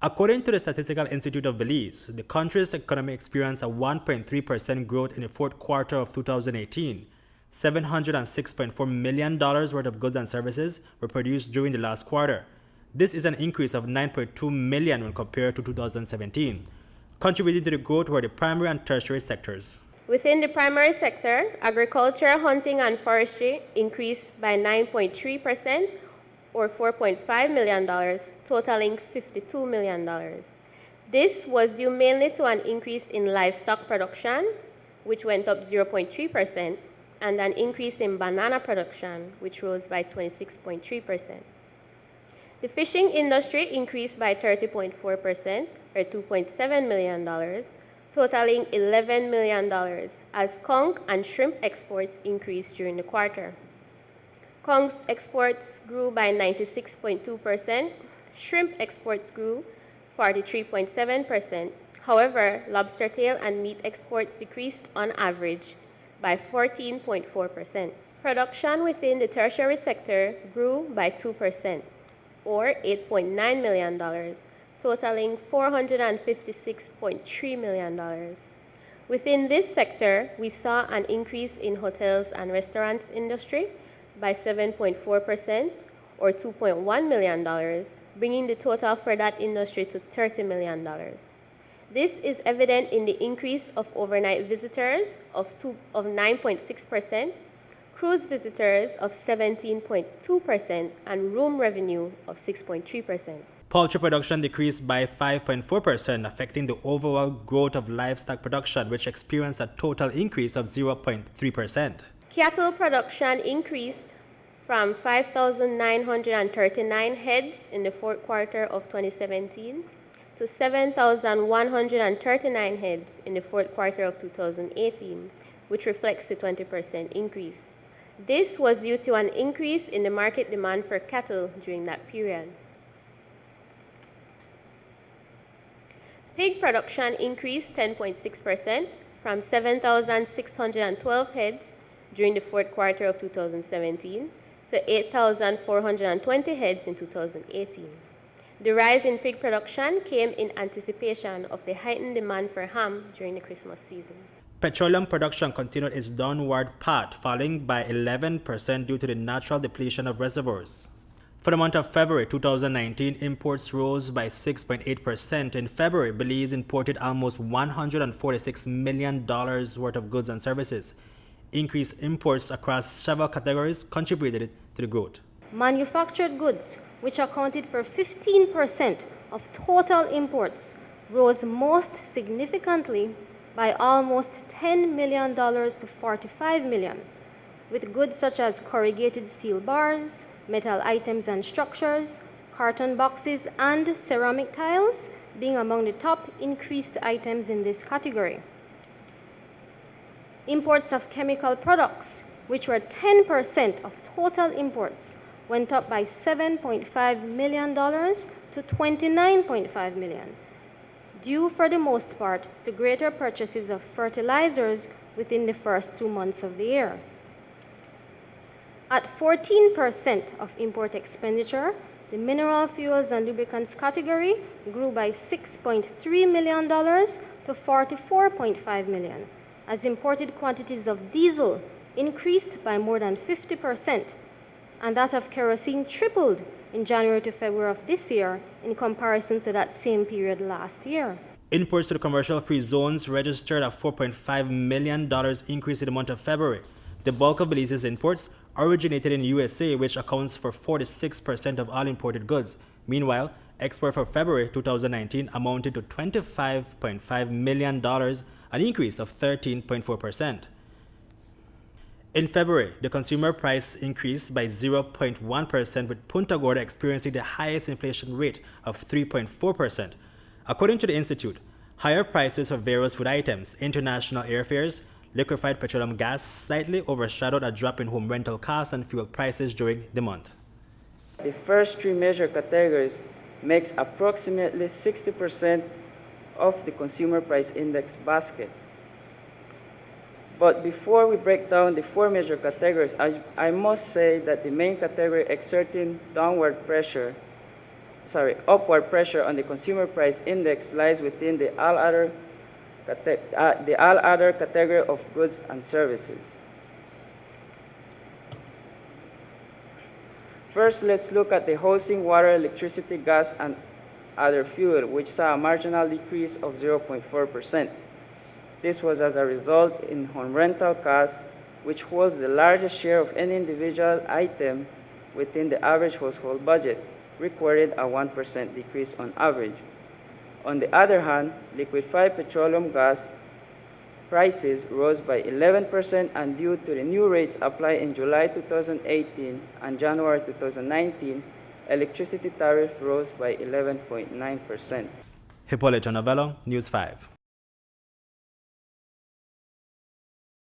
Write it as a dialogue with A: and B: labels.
A: According to the Statistical Institute of Belize, the country's economy experienced a 1.3% growth in the fourth quarter of 2018. $706.4 million worth of goods and services were produced during the last quarter. This is an increase of $9.2 million when compared to 2017. Contributing to the growth were the primary and tertiary sectors.
B: Within the primary sector, agriculture, hunting, and forestry increased by 9.3% or $4.5 million, totaling $52 million. This was due mainly to an increase in livestock production, which went up 0.3%, and an increase in banana production, which rose by 26.3%. The fishing industry increased by 30.4%, or $2.7 million, totaling $11 million, as conch and shrimp exports increased during the quarter. Conch exports grew by 96.2%, shrimp exports grew 43.7%. However, lobster tail and meat exports decreased on average by 14.4%. Production within the tertiary sector grew by 2%, or $8.9 million, totaling $456.3 million. Within this sector, we saw an increase in hotels and restaurants industry by 7.4%, or $2.1 million, bringing the total for that industry to $30 million. This is evident in the increase of overnight visitors of 9.6%, cruise visitors of 17.2%, and room revenue of 6.3%.
A: Poultry production decreased by 5.4%, affecting the overall growth of livestock production, which experienced a total increase of 0.3%.
B: Cattle production increased from 5,939 heads in the fourth quarter of 2017 to 7,139 heads in the fourth quarter of 2018, which reflects a 20% increase. This was due to an increase in the market demand for cattle during that period. Pig production increased 10.6% from 7,612 heads during the fourth quarter of 2017 to 8,420 heads in 2018. The rise in pig production came in anticipation of the heightened demand for ham during the Christmas season.
A: Petroleum production continued its downward path, falling by 11% due to the natural depletion of reservoirs. For the month of February 2019, imports rose by 6.8%. In February, Belize imported almost $146 million worth of goods and services. Increased imports across several categories contributed to the growth.
C: Manufactured goods, which accounted for 15% of total imports, rose most significantly by almost $10 million to $45 million, with goods such as corrugated steel bars, metal items and structures, carton boxes, and ceramic tiles being among the top increased items in this category. Imports of chemical products, which were 10% of total imports, went up by $7.5 million to $29.5 million, due for the most part to greater purchases of fertilizers within the first 2 months of the year. At 14% of import expenditure, the mineral fuels and lubricants category grew by $6.3 million to $44.5 million, as imported quantities of diesel increased by more than 50%, and that of kerosene tripled in January to February of this year in comparison to that same period last year.
A: Imports to the commercial free zones registered a $4.5 million increase in the month of February. The bulk of Belize's imports originated in the USA, which accounts for 46% of all imported goods. Meanwhile, export for February 2019 amounted to $25.5 million, an increase of 13.4%. In February, the consumer price increased by 0.1%, with Punta Gorda experiencing the highest inflation rate of 3.4%. According to the Institute, higher prices for various food items, international airfares, liquefied petroleum gas slightly overshadowed a drop in home rental costs and fuel prices during the month.
D: The first three major categories makes approximately 60% of the consumer price index basket. But before we break down the four major categories, I must say that the main category exerting downward pressure upward pressure on the consumer price index lies within the all other category of goods and services. First, let's look at the housing, water, electricity, gas, and other fuel, which saw a marginal decrease of 0.4%. This was as a result in home rental costs, which holds the largest share of any individual item within the average household budget, recorded a 1% decrease on average. On the other hand, liquefied petroleum gas prices rose by 11%, and due to the new rates applied in July 2018 and January 2019, electricity tariffs rose by 11.9%.
A: Hippolyto Novello, News 5.